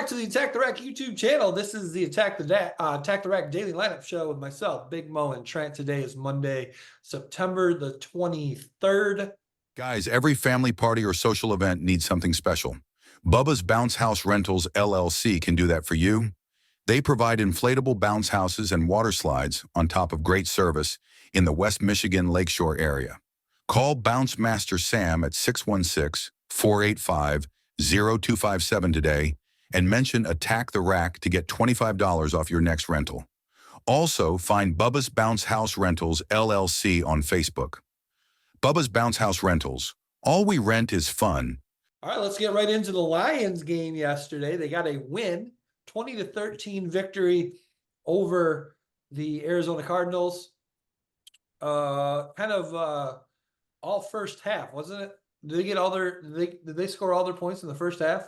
to the Attack the Rack YouTube channel. This is the Attack the Rack Daily Lineup Show with myself, Big Mo, and Trent. Today is Monday, September the 23rd. Guys, every family party or social event needs something special. Bubba's Bounce House Rentals LLC can do that for you. They provide inflatable bounce houses and water slides on top of great service in the West Michigan Lakeshore area. Call Bounce Master Sam at 616-485-0257 today and mention Attack the Rack to get $25 off your next rental. Also, find Bubba's Bounce House Rentals LLC on Facebook. Bubba's Bounce House Rentals. All we rent is fun. All right, let's get right into the Lions game yesterday. They got a win, 20-13 victory over the Arizona Cardinals. All first half, wasn't it? Did they get all their did they score all their points in the first half?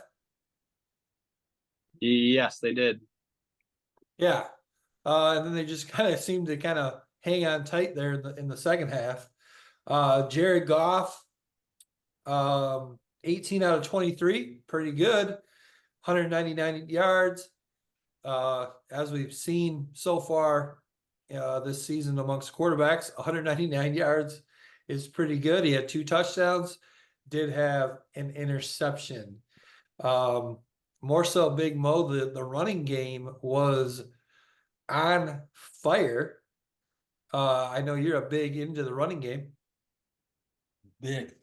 Yes, they did. Yeah. And then they just kind of seemed to kind of hang on tight there in the second half. Jared Goff, 18 out of 23, pretty good. 199 yards. As we've seen so far this season amongst quarterbacks, 199 yards is pretty good. He had 2 touchdowns, did have an interception. More so, Big Mo, the running game was on fire. I know you're a big into the running game. Big.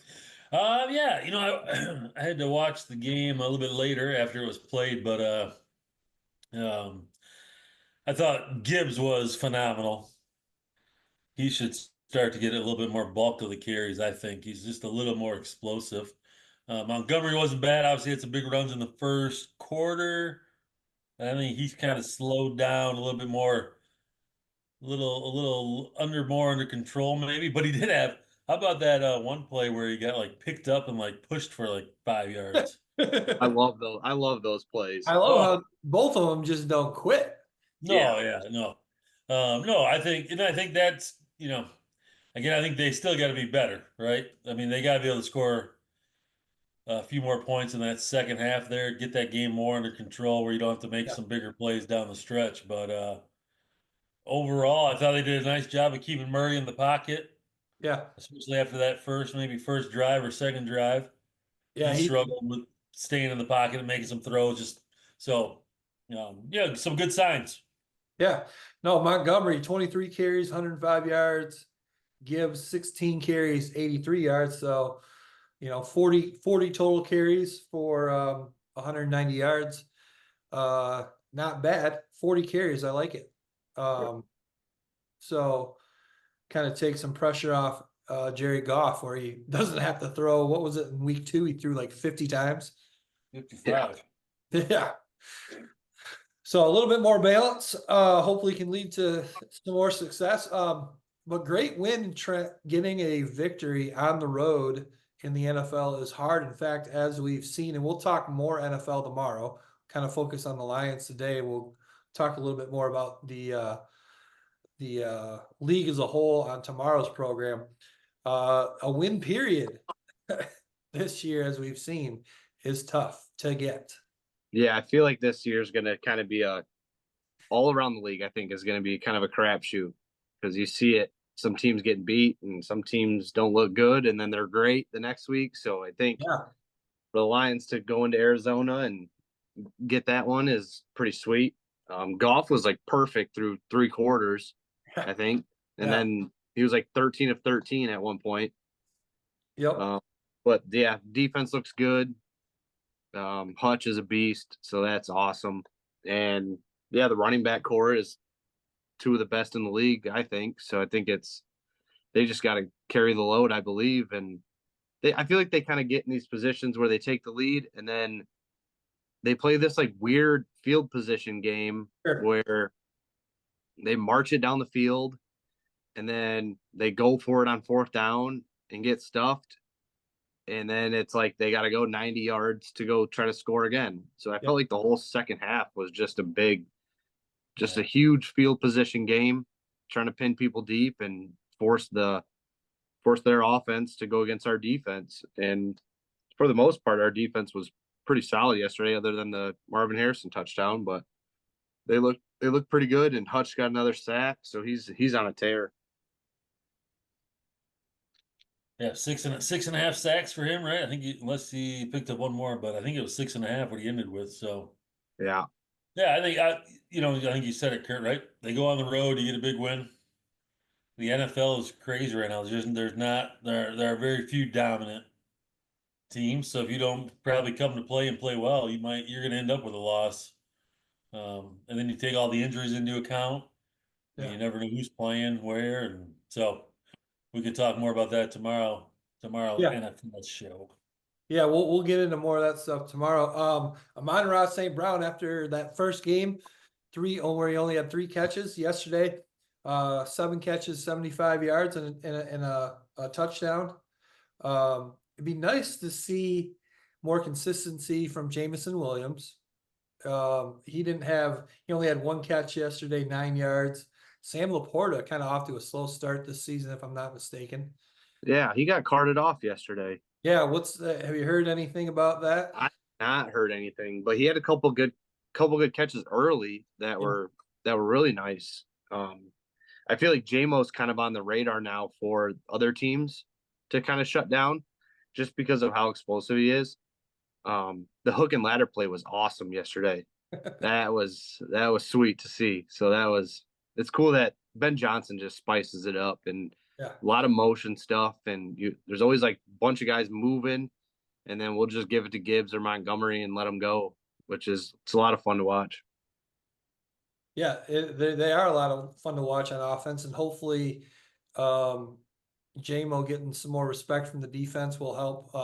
Yeah, I had to watch the game a little bit later after it was played, but I thought Gibbs was phenomenal. He should start to get a little bit more bulk to the carries, I think. He's just a little more explosive. Montgomery wasn't bad. Obviously, had some big runs in the first quarter. I think he's kind of slowed down a little bit more, a little more under control maybe. But he did have. How about that one play where he got like picked up and like pushed for like 5 yards? I love those. I love those plays. I love how both of them just don't quit. No. I think that's, again, I think they still got to be better, right? I mean, they got to be able to score a few more points in that second half there, get that game more under control where you don't have to make some bigger plays down the stretch. But overall, I thought they did a nice job of keeping Murray in the pocket. Yeah. Especially after that first drive or second drive. Yeah. He struggled with staying in the pocket and making some throws. Some good signs. Yeah. No, Montgomery, 23 carries, 105 yards. Gibbs, 16 carries, 83 yards. So, 40 total carries for 190 yards. Not bad. 40 carries. I like it. So kind of take some pressure off Jared Goff, where he doesn't have to throw. What was it in week 2? He threw like 50 times. 55. Yeah. So a little bit more balance, hopefully can lead to some more success. But great win, Trent. Getting a victory on the road in the NFL is hard. In fact, as we've seen, and we'll talk more NFL tomorrow, kind of focus on the Lions today. We'll talk a little bit more about the league as a whole on tomorrow's program. A win period this year, as we've seen, is tough to get. Yeah, I feel like this year is going to kind of be all around the league. I think is going to be kind of a crapshoot because you see it. Some teams getting beat and some teams don't look good, and then they're great the next week. So I think for the Lions to go into Arizona and get that one is pretty sweet. Goff was like perfect through 3 quarters, I think, and then he was like 13 of 13 at one point. Yep. But yeah, defense looks good. Hutch is a beast, so that's awesome. And yeah, the running back core is 2 of the best in the league, I think. So I think they just got to carry the load, I believe. And I feel like they kind of get in these positions where they take the lead and then they play this like weird field position game where they march it down the field and then they go for it on 4th down and get stuffed. And then it's like they got to go 90 yards to go try to score again. So I felt like the whole second half was just a huge field position game, trying to pin people deep and force their offense to go against our defense. And for the most part, our defense was pretty solid yesterday, other than the Marvin Harrison touchdown. But they look pretty good, and Hutch got another sack, so he's on a tear. Yeah, six and a half sacks for him, right? I think unless he picked up one more, but I think it was 6.5 what he ended with. So Yeah, yeah, I think you said it, Kurt. Right? They go on the road, you get a big win. The NFL is crazy right now. There are very few dominant teams. So if you don't probably come to play and play well, you're going to end up with a loss. And then you take all the injuries into account, and Yeah. you never know who's playing where, and so we could talk more about that tomorrow. Tomorrow's Yeah. NFL show. Yeah, we'll get into more of that stuff tomorrow. Amon-Ra St. Brown, after that first game, where he only had 3 catches yesterday, 7 catches, 75 yards, and a touchdown. It'd be nice to see more consistency from Jamison Williams. He only had 1 catch yesterday, 9 yards. Sam Laporta kind of off to a slow start this season, if I'm not mistaken. yeah, he got carted off yesterday. Yeah, have you heard anything about that? I not heard anything, but he had a couple good catches early that were really nice. I feel like JMO's kind of on the radar now for other teams to kind of shut down, just because of how explosive he is. The hook and ladder play was awesome yesterday. That was sweet to see. So it's cool that Ben Johnson just spices it up, and Yeah. a lot of motion stuff, and there's always like a bunch of guys moving, and then we'll just give it to Gibbs or Montgomery and let them go, it's a lot of fun to watch. Yeah, they are a lot of fun to watch on offense, and hopefully, JMO getting some more respect from the defense will help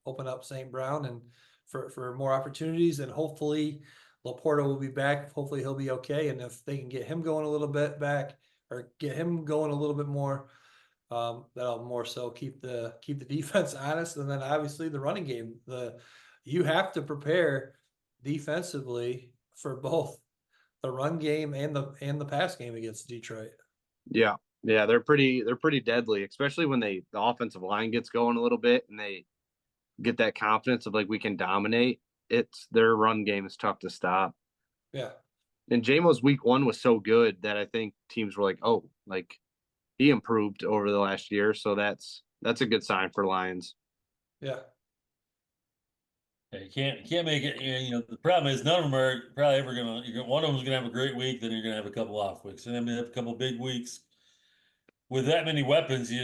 open up St. Brown and for more opportunities, and hopefully Laporta will be back. Hopefully he'll be okay, and if they can get him going a little bit back, or get him going a little bit more, that'll more so keep the defense honest, and then obviously the running game. You have to prepare defensively for both the run game and the pass game against Detroit. Yeah. Yeah, they're pretty deadly, especially when the offensive line gets going a little bit and they get that confidence of like, we can dominate. Their run game is tough to stop. Yeah. And JMO's week 1 was so good that I think teams were like, oh, like he improved over the last year, so that's a good sign for Lions. Yeah. Yeah, you can't make it. The problem is none of them are probably ever gonna. One of them's gonna have a great week, then you're gonna have a couple off weeks, and then you have a couple big weeks. With that many weapons, the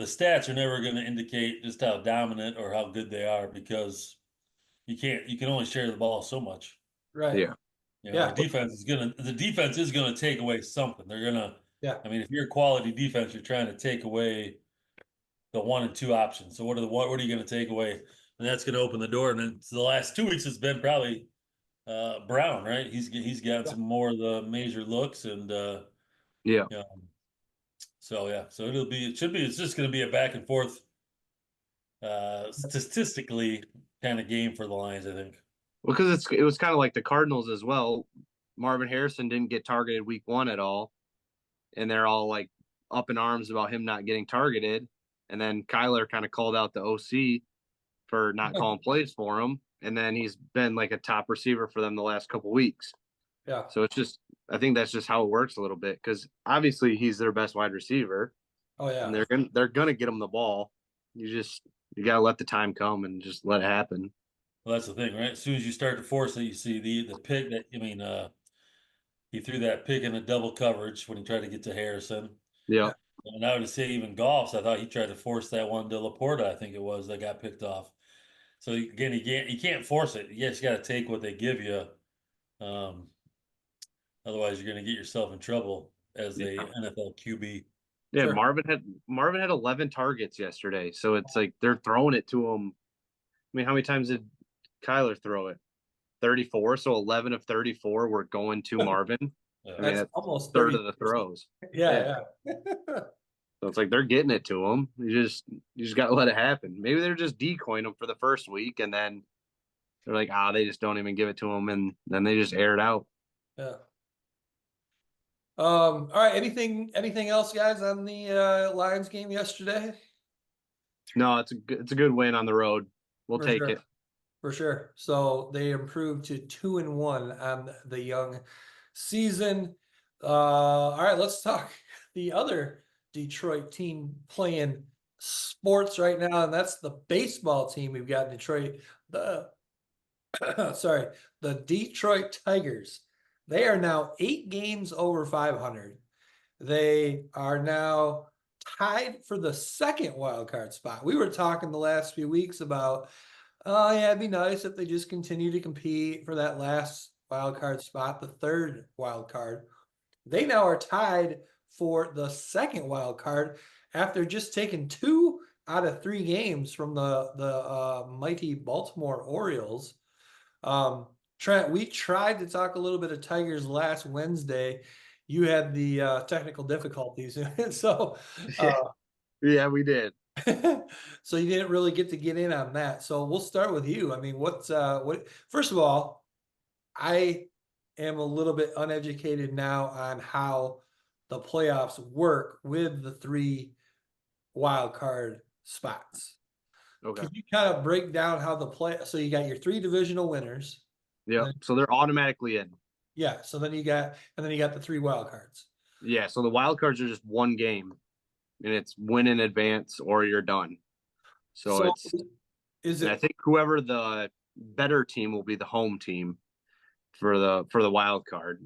stats are never gonna indicate just how dominant or how good they are, because you can only share the ball so much. Right. Yeah. Yeah. The defense is gonna take away something. They're gonna. Yeah. I mean, if you're a quality defense, you're trying to take away the 1 and 2 options. So what are you going to take away? And that's going to open the door. And then the last 2 weeks it's been probably Brown, right? He's gotten some more of the major looks, and Yeah. So it's just going to be a back and forth statistically kind of game for the Lions, I think. Well, because it was kind of like the Cardinals as well. Marvin Harrison didn't get targeted week 1 at all, and they're all like up in arms about him not getting targeted. And then Kyler kind of called out the OC for not calling plays for him, and then he's been like a top receiver for them the last couple weeks. Yeah. So I think that's just how it works a little bit, because obviously he's their best wide receiver. Oh yeah. And they're gonna get him the ball. You gotta let the time come and just let it happen. Well, that's the thing, right? As soon as you start to force it, you see the pick that he threw that pick in a double coverage when he tried to get to Harrison. Yeah. And I would say even Goff's, I thought he tried to force that one to Laporta, I think it was, that got picked off. So again, you can't force it. You just got to take what they give you. Otherwise, you're going to get yourself in trouble as a NFL QB. Yeah, Sure. Marvin had 11 targets yesterday, so it's like they're throwing it to him. I mean, how many times did Kyler throw it? 34. So 11 of 34 were going to Marvin. I mean, that's almost third of the throws. Yeah. So it's like they're getting it to him. You just got to let it happen. Maybe they're just decoying him for the first week, and then they're like, they just don't even give it to him, and then they just air it out. Yeah. All right. Anything else, guys, on the Lions game yesterday? No, it's a good win on the road. We'll take it. for sure. So they improved to 2-1 on the young season. All right, let's talk the other Detroit team playing sports right now, and that's the baseball team we've got in Detroit. The sorry, the Detroit Tigers. They are now 8 games over 500. They are now tied for the second wild card spot. We were talking the last few weeks about, oh yeah, it'd be nice if they just continue to compete for that last wild card spot, the third wild card. They now are tied for the second wild card after just taking 2 out of 3 games from the mighty Baltimore Orioles. Trent, we tried to talk a little bit of Tigers last Wednesday. You had the technical difficulties, so Yeah, we did. so you didn't really get in on that. So we'll start with you. I mean, what? First of all, I am a little bit uneducated now on how the playoffs work with the 3 wild card spots. Okay. Could you kind of break down how so you got your 3 divisional winners. Yep. So they're automatically in. Yeah. So then you got the 3 wild cards. Yeah. So the wild cards are just one game, and it's win in advance or you're done. So is I it, think whoever the better team will be the home team for the wild card.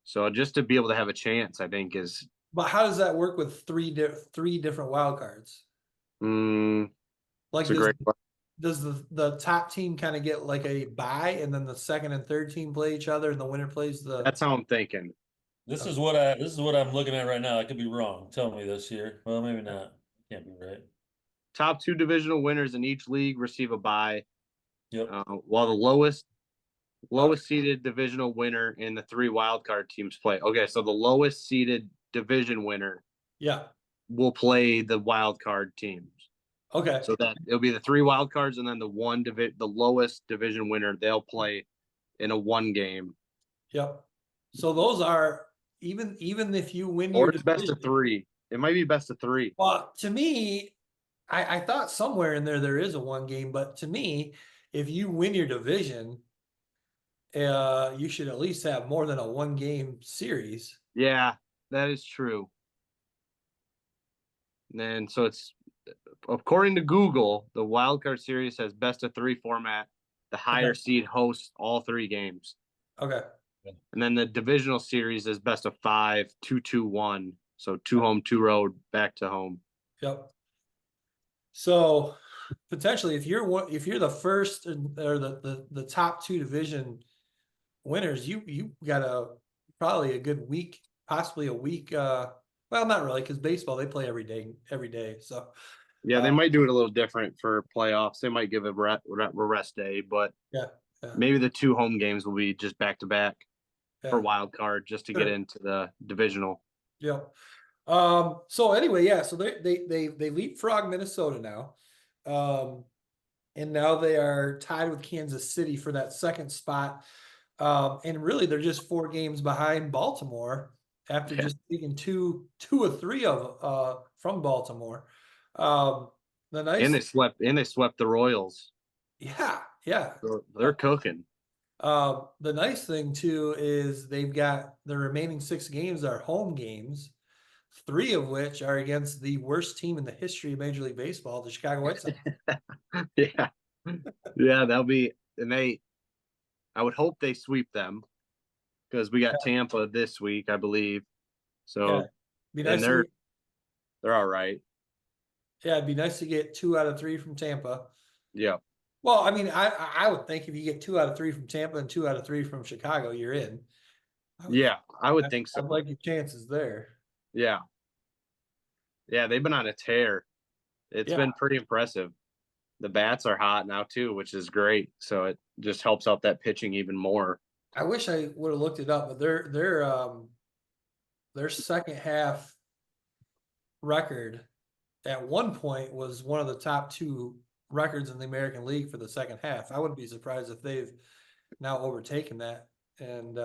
So just to be able to have a chance, I think is. but how does that work with 3 different wild cards? Like It's a great. does the top team kind of get like a bye, and then the second and third team play each other, and the winner plays the? That's how I'm thinking. This is what I'm looking at right now. I could be wrong. Tell me this here. Well, maybe not. Can't be right. Top 2 divisional winners in each league receive a bye, Yep. while the lowest seeded divisional winner in the 3 wild card teams play. Okay, so the lowest seeded division winner, Yeah. will play the wild card teams. Okay. So that it'll be the 3 wild cards, and then the lowest division winner, they'll play in a 1 game. Yep. So those are even if you win Or your it's best of 3. It might be best of 3. Well, to me, I thought somewhere in there is a 1 game, but to me, if you win your division, you should at least have more than a 1 game series. Yeah, that is true. And then so it's, according to Google, the wild card series has best of 3 format. The higher seed hosts all 3 games. Okay. And then the divisional series is best of 5, 2-2-1. So 2 home, 2 road, back to home. Yep. So potentially, if you're the first or the top 2 division winners, you got probably a good week, possibly a week. Well, not really, because baseball they play every day. So yeah, they might do it a little different for playoffs. They might give a rest day, but yeah. maybe the 2 home games will be just back to back for wild card, just to get into the divisional. Yep. So anyway, yeah. So they leapfrog Minnesota now, and now they are tied with Kansas City for that second spot. And really, they're just 4 games behind Baltimore after just taking two or three of from Baltimore. And they swept the Royals. Yeah. So they're cooking. The nice thing too is they've got the remaining 6 games are home games, 3 of which are against the worst team in the history of Major League Baseball, the Chicago White Sox. Yeah, that'll be, and I would hope they sweep them, because we got Tampa this week, I believe. So, nice, and they're all right. Yeah, it'd be nice to get 2 out of 3 from Tampa. Yeah. Well, I mean, I would think if you get 2 out of 3 from Tampa and 2 out of 3 from Chicago, you're in. I would think so. I'd like your chances there. Yeah. Yeah, they've been on a tear. It's been pretty impressive. The bats are hot now too, which is great. So it just helps out that pitching even more. I wish I would have looked it up, but their second half record at one point was one of the top 2 records in the American League for the second half. I wouldn't be surprised if they've now overtaken that and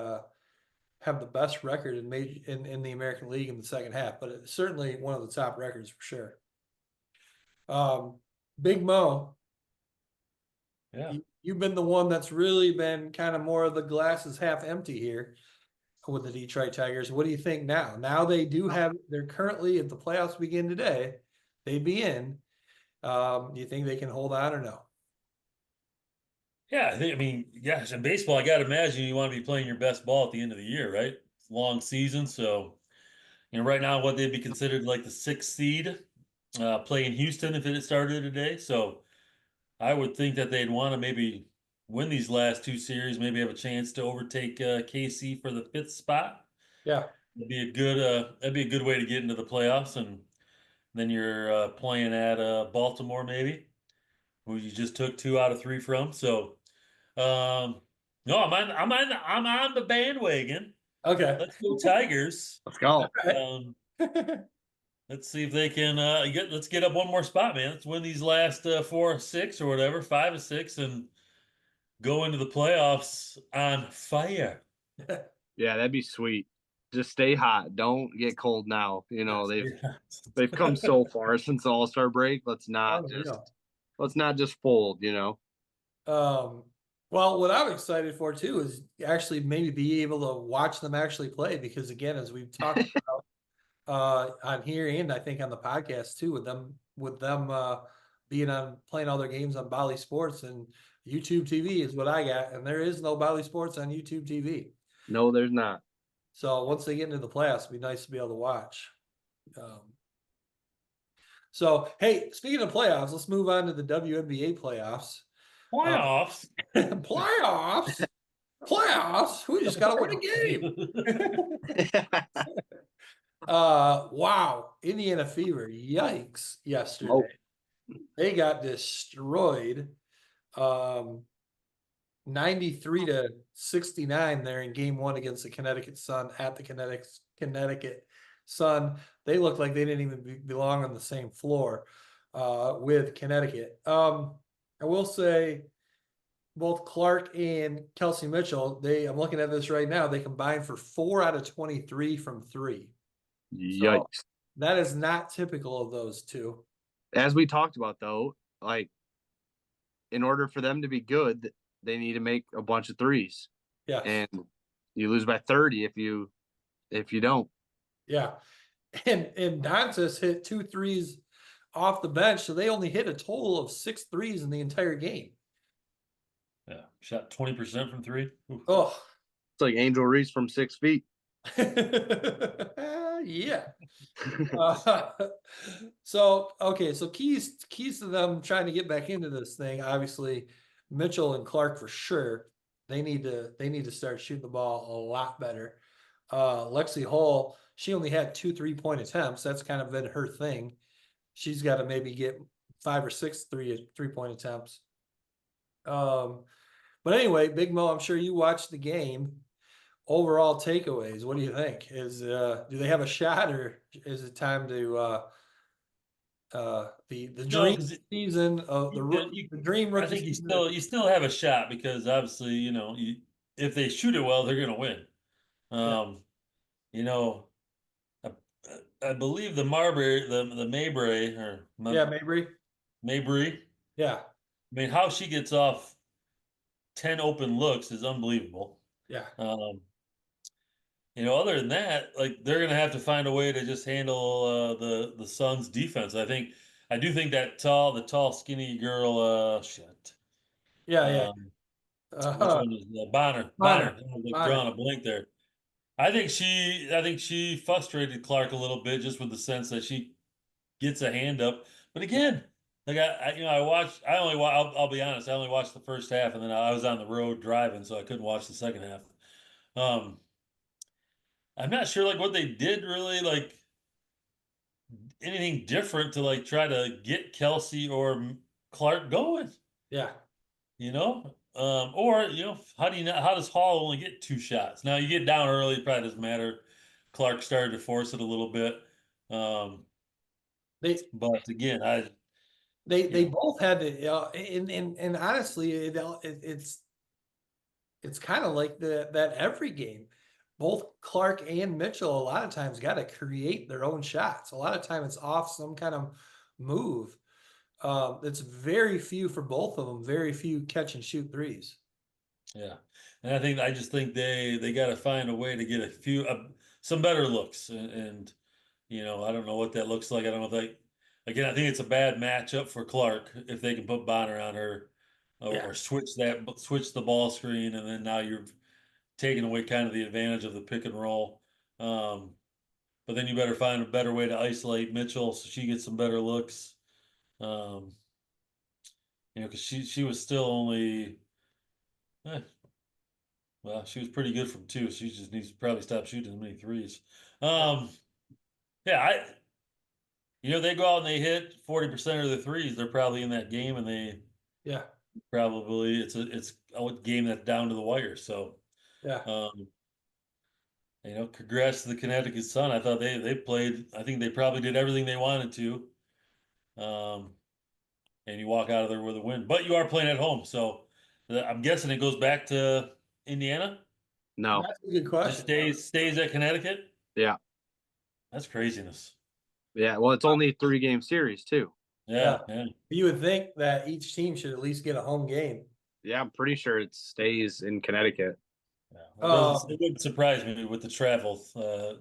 have the best record in the American League in the second half, but it's certainly one of the top records for sure. Big Mo. Yeah. you've been the one that's really been kind of more of the glass is half empty here with the Detroit Tigers. What do you think now? Now they're currently, if the playoffs begin today, they'd be in. Do you think they can hold on or no? Yeah, I mean, gosh, in baseball, I got to imagine you want to be playing your best ball at the end of the year, right? It's a long season, so right now, what they'd be considered like the sixth seed, playing Houston if it had started today. So I would think that they'd want to maybe win these last two series, maybe have a chance to overtake KC for the fifth spot. Yeah. That'd be a good way to get into the playoffs, and then you're playing at Baltimore, maybe, who you just took 2 out of 3 from. So, no, I'm on the bandwagon. Okay. Let's go Tigers. Let's go. Um, let's see if they can let's get up one more spot, man. Let's win these last 4 or 6 or whatever, 5 or 6, and go into the playoffs on fire. Yeah, that'd be sweet. Just stay hot. Don't get cold now. They've come so far since the All-Star break. Let's not just fold, Well, what I'm excited for too is actually maybe be able to watch them actually play, because again, as we've talked about on here and I think on the podcast too, with them being on playing all their games on Bally Sports, and YouTube TV is what I got, and there is no Bally Sports on YouTube TV. No, there's not. So once they get into the playoffs, it'd be nice to be able to watch. So hey, speaking of playoffs, let's move on to the WNBA playoffs. Playoffs. Playoffs. We just got to win a game. Wow. Indiana Fever. Yikes. Yesterday. Oh. They got destroyed. 93-69 there in game 1 against the Connecticut Sun at the Connecticut Sun. They looked like they didn't even belong on the same floor with Connecticut. I will say both Clark and Kelsey Mitchell, I'm looking at this right now, they combined for 4 out of 23 from 3. Yikes. So that is not typical of those two. As we talked about, though, like, in order for them to be good, they need to make a bunch of threes. Yeah. And you lose by 30 if you don't. Yeah. And Dantas hit 2 threes off the bench, so they only hit a total of 6 threes in the entire game. Yeah, shot 20% from 3. Oof. Oh, It's like Angel Reese from 6 feet. yeah. So keys to them trying to get back into this thing. Obviously, Mitchell and Clark for sure. They need to start shooting the ball a lot better. Lexi Hall, she only had 2 3-point attempts. That's kind of been her thing. She's got to maybe get 5 or 6 3-point attempts. But anyway, Big Mo, I'm sure you watched the game. Overall takeaways, what do you think? Do they have a shot, or is it time to the dream season of the dream rookie? I think you still have a shot, because obviously, if they shoot it well, they're going to win. I believe the Marbury, the Mabry, Mabry. Yeah. I mean, how she gets off 10 open looks is unbelievable. Yeah. Other than that, like, they're gonna have to find a way to just handle the Suns' defense. I do think that the tall, skinny girl. Shit. Yeah. Which one is Bonner? Bonner. I'm drawing a blank there. I think she frustrated Clark a little bit, just with the sense that she gets a hand up. But again, like I'll be honest, I only watched the first half, and then I was on the road driving, so I couldn't watch the second half. I'm not sure like what they did really, like anything different to like try to get Kelsey or Clark going. Yeah. Or how does Hall only get 2 shots? Now you get down early, it probably doesn't matter. Clark started to force it a little bit. But again, they both had to, and honestly, it's kind of like that every game. Both Clark and Mitchell a lot of times got to create their own shots. A lot of time it's off some kind of move. It's very few for both of them. Very few catch and shoot threes. Yeah, and I just think they got to find a way to get a few some better looks, and I don't know what that looks like. I don't know if again, I think it's a bad matchup for Clark if they can put Bonner on her, or switch the ball screen, and then now you're taking away kind of the advantage of the pick and roll. But then you better find a better way to isolate Mitchell so she gets some better looks. Um, because she was still only, eh, well, she was pretty good from two. She just needs to probably stop shooting as many threes. Yeah, they go out and they hit 40% of the threes. They're probably in that game, and they Yeah, probably it's a game that's down to the wire. So, yeah. congrats to the Connecticut Sun. I thought they played. I think they probably did everything they wanted to. And you walk out of there with a win. But you are playing at home, so I'm guessing it goes back to Indiana. No. That's a good Just question. stays at Connecticut. Yeah. That's craziness. Yeah. Well, it's only a 3-game series too. Yeah. You would think that each team should at least get a home game. Yeah, I'm pretty sure it stays in Connecticut. It wouldn't surprise me with the travel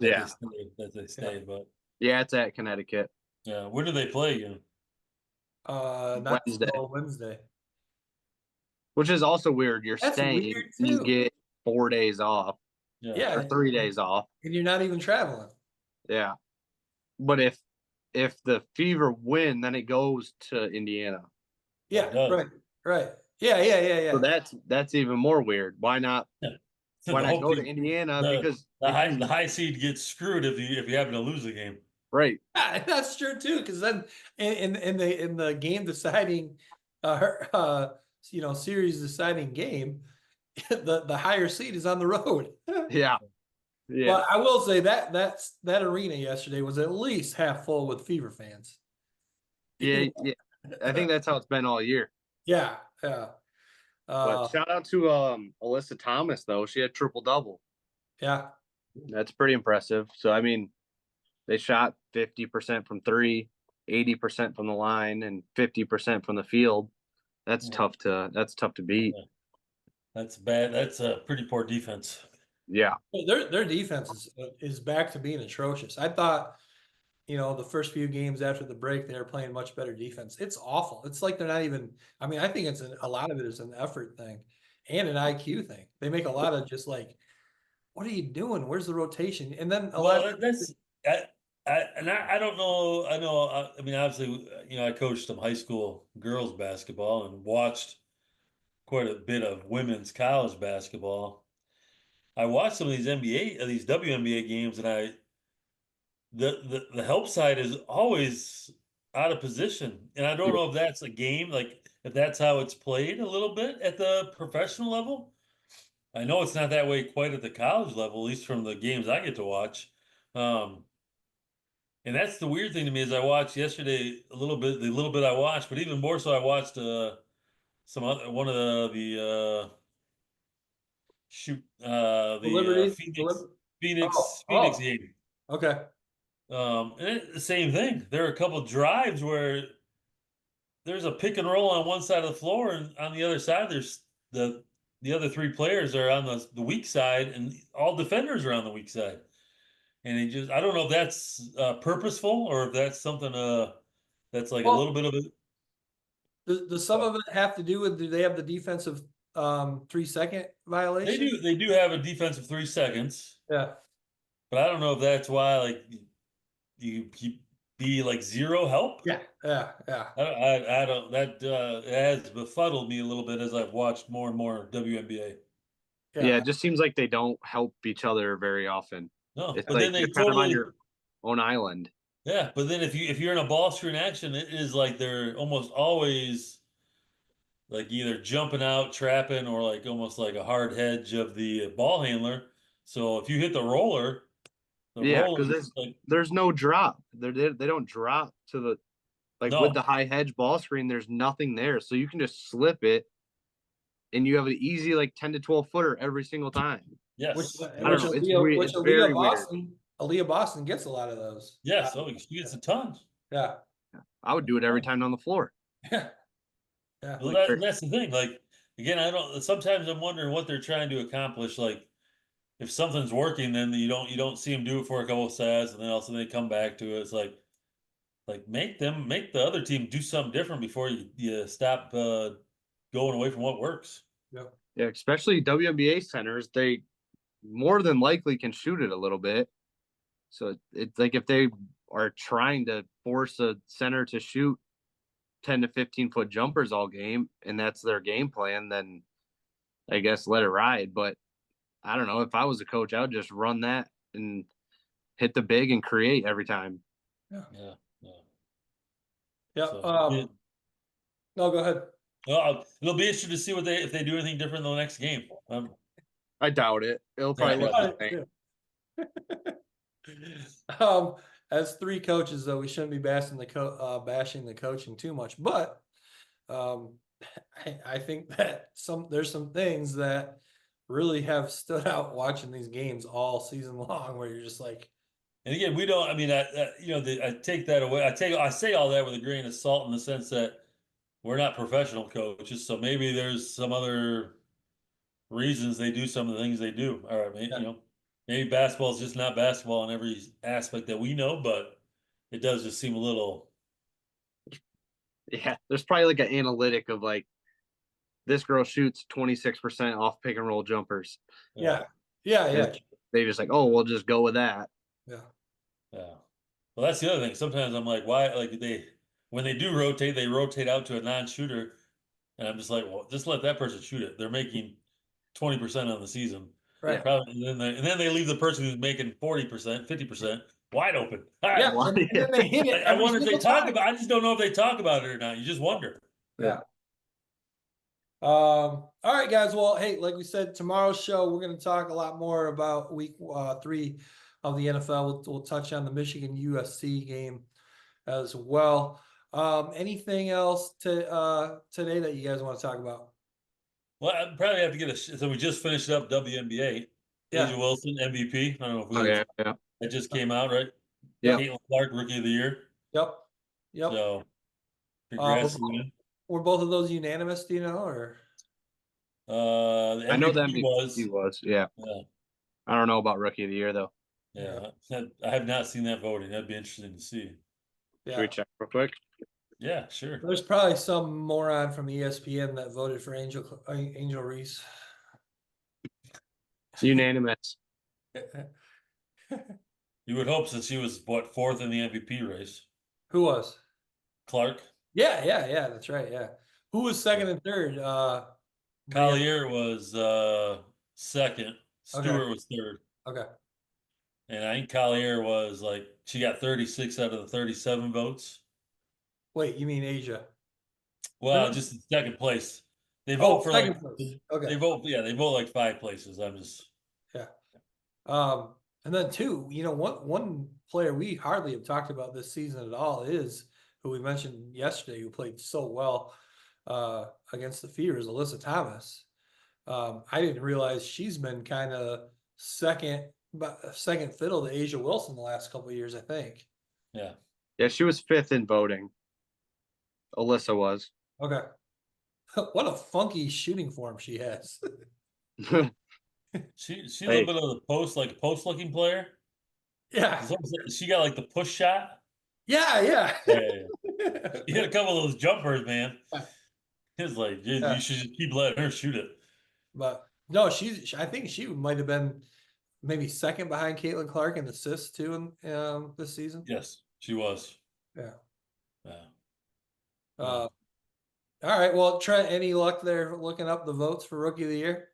Yeah. that they stay, but Yeah, it's at Connecticut. yeah. When do they play again? Not Wednesday. until Wednesday. Which is also weird. You're That's staying, weird, you too. get 4 days off Yeah, or 3 days off. and you're not even traveling. Yeah. But if the Fever win, then it goes to Indiana. Yeah, does. right. Yeah. So that's even more weird. Why not? Yeah. Why The not whole go to team- Indiana? the, Because the high seed gets screwed if you happen to lose a game. right. Yeah, that's true too. Because then in the game deciding, series deciding game, the higher seed is on the road. Yeah. Yeah. But I will say that arena yesterday was at least half full with Fever fans. Yeah. I think that's how it's been all year. Yeah. But shout out to Alyssa Thomas though. She had triple-double. Yeah. That's pretty impressive. So I mean, they shot 50% from 3, 80% from the line, and 50% from the field. That's tough to beat. That's bad. That's a pretty poor defense. Yeah. Their defense is back to being atrocious. I thought, the first few games after the break, they were playing much better defense. It's awful. It's like they're not even. I mean, I think a lot of it is an effort thing and an IQ thing. They make a lot of just like, what are you doing? Where's the rotation? And then a lot. I don't know. I know. I mean, obviously, I coached some high school girls basketball and watched quite a bit of women's college basketball. I watched some of these WNBA games, and the help side is always out of position, and I don't know if that's a game, like if that's how it's played a little bit at the professional level. I know it's not that way quite at the college level, at least from the games I get to watch. And that's the weird thing to me is I watched yesterday the little bit I watched, but even more so I watched one of the Liberty, Phoenix game. Okay. The same thing. There are a couple drives where there's a pick and roll on one side of the floor, and on the other side, there's the other 3 players are on the weak side, and all defenders are on the weak side. And I don't know if that's purposeful or if that's something that's like a little bit of it. Does some of it have to do with, do they have the defensive 3-second violation? They do have a defensive 3 seconds. Yeah. But I don't know if that's why like you be like zero help. Yeah. I don't that has befuddled me a little bit as I've watched more and more WNBA. Yeah, it just seems like they don't help each other very often. No, it's but like then they you're kind of on your own island. Yeah, but then if you're in a ball screen action, it is like they're almost always like either jumping out, trapping, or like almost like a hard hedge of the ball handler. So if you hit the roller, because there's no drop. They don't drop to the with the high hedge ball screen. There's nothing there, so you can just slip it, and you have an easy 10 to 12 footer every single time. Yes, I don't know. It's very weird. Aaliyah Boston gets a lot of those. Yes, she gets a ton. Yeah. I would do it every time on the floor. Yeah. Yeah. Well, that's the thing. Like again, I don't. Sometimes I'm wondering what they're trying to accomplish. Like if something's working, then you don't see them do it for a couple of sets, and then also they come back to it. It's like make the other team do something different before you stop going away from what works. Yep. Yeah, especially WNBA centers, they more than likely can shoot it a little bit. So it's like if they are trying to force a center to shoot 10 to 15-foot jumpers all game and that's their game plan, then I guess let it ride. But I don't know. If I was a coach, I would just run that and hit the big and create every time. Yeah. Yeah. Yep. So, No, go ahead. well, it'll be interesting to see if they do anything different in the next game. I doubt it. It'll probably look the same. As three coaches, though, we shouldn't be bashing the coaching too much, but I think that there's some things that really have stood out watching these games all season long, where you're just like, And again, we don't. I mean, I take that away. I say all that with a grain of salt in the sense that we're not professional coaches, so maybe there's some other reasons they do some of the things they do. All right, maybe, Yeah. maybe basketball is just not basketball in every aspect that we know, but it does just seem a little. Yeah, there's probably like an analytic of like this girl shoots 26% off pick and roll jumpers. yeah, yeah. They just like, oh, we'll just go with that. Yeah. Yeah. Well, that's the other thing. Sometimes I'm like, why? Like when they do rotate, they rotate out to a non-shooter, and I'm just like, well, just let that person shoot it. They're making 20% on the season. Right. Probably, and then they leave the person who's making 40%, 50% wide open. All right. Yeah. And then they hit it. I every wonder if they single talk time. about. I just don't know if they talk about it or not. You just wonder. Yeah. All right, guys. Well, hey, like we said, tomorrow's show, we're going to talk a lot more about week 3 of the NFL. We'll touch on the Michigan USC game as well. Anything else today that you guys want to talk about? Well, I probably have to get so we just finished up WNBA. Yeah. Asia Wilson, MVP. I don't know if we Oh, yeah. that just came out, right? Yeah. Caitlin Clark, Rookie of the Year. Yep. So, congrats to them. Were both of those unanimous? Do you know, or? The I know the MVP was. Yeah. I don't know about Rookie of the Year, though. Yeah. I have not seen that voting. That'd be interesting to see. Should we check real quick? Yeah, sure. There's probably some moron from ESPN that voted for Angel Reese. It's unanimous. You would hope, since she was fourth in the MVP race. Who was? Clark. Yeah, that's right. Yeah. Who was second and third? Collier was second. Stewart was third. Okay. And I think Collier was she got 36 out of the 37 votes. Wait, you mean Asia? Well, just in second place. They vote for second place. Okay. They vote like 5 places. I'm just. Yeah. And then two, one player we hardly have talked about this season at all is who we mentioned yesterday, who played so well against the Fears, Alyssa Thomas. I didn't realize she's been kind of second fiddle to Asia Wilson the last couple of years, I think. Yeah. Yeah, she was 5th in voting. Alyssa was. Okay. What a funky shooting form she has. She's a little bit of the post looking player. Yeah. She got the push shot. Yeah. You hit a couple of those jumpers, man. It's you should just keep letting her shoot it. But no, I think she might have been maybe second behind Caitlin Clark in assists too in this season. Yes, she was. Yeah. Yeah. All right. Well, Trent, any luck there looking up the votes for Rookie of the Year?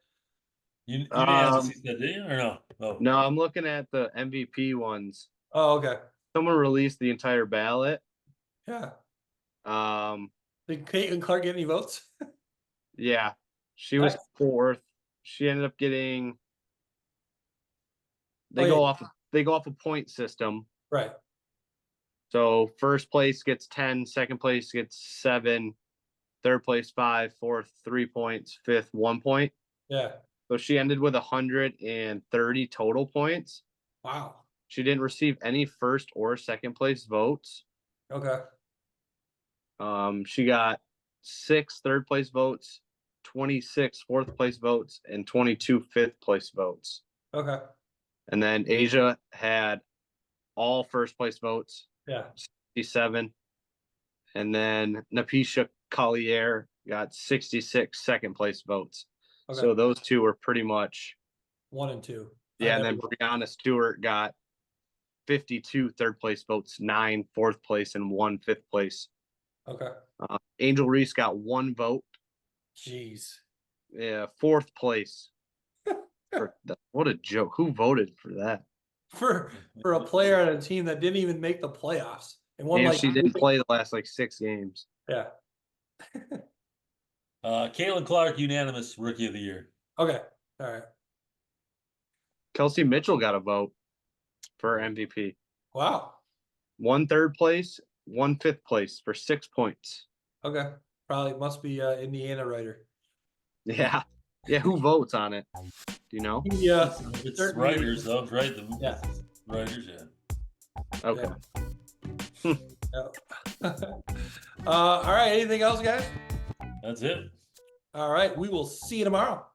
You didn't have to see that, did you, or no? Oh. No, I'm looking at the MVP ones. Oh, okay. Someone released the entire ballot. Yeah. Did Caitlin Clark get any votes? Yeah, she was 4th. She ended up getting. They go off a point system. Right. So first place gets 10, second place gets 7, third place 5, fourth 3 points, fifth 1 point. Yeah. So she ended with 130 total points. Wow. She didn't receive any first or second place votes. Okay. She got 6 third place votes, 26 fourth place votes, and 22 fifth place votes. Okay. And then Asia had all first place votes, Yeah. 67. And then Napisha Collier got 66 second place votes. Okay. So those two were pretty much 1 and 2. yeah. And then Brianna Stewart got 52 third place votes, 9 fourth place, and 1 fifth place. Okay. Angel Reese got 1 vote. Jeez. Yeah, 4th place. What a joke! Who voted for that? For a player on a team that didn't even make the playoffs and won And like she didn't play the last like 6 games. Yeah. Caitlin Clark, unanimous rookie of the year. Okay. All right. Kelsey Mitchell got a vote for MVP. Wow. 1 third place, 1 fifth place for 6 points. Okay. Probably must be Indiana writer. Yeah. Yeah, who votes on it? Do you know? Yeah. It's certainly- writers, though, right? Yeah. Writers, yeah. Okay. All right. Anything else, guys? That's it. All right. We will see you tomorrow.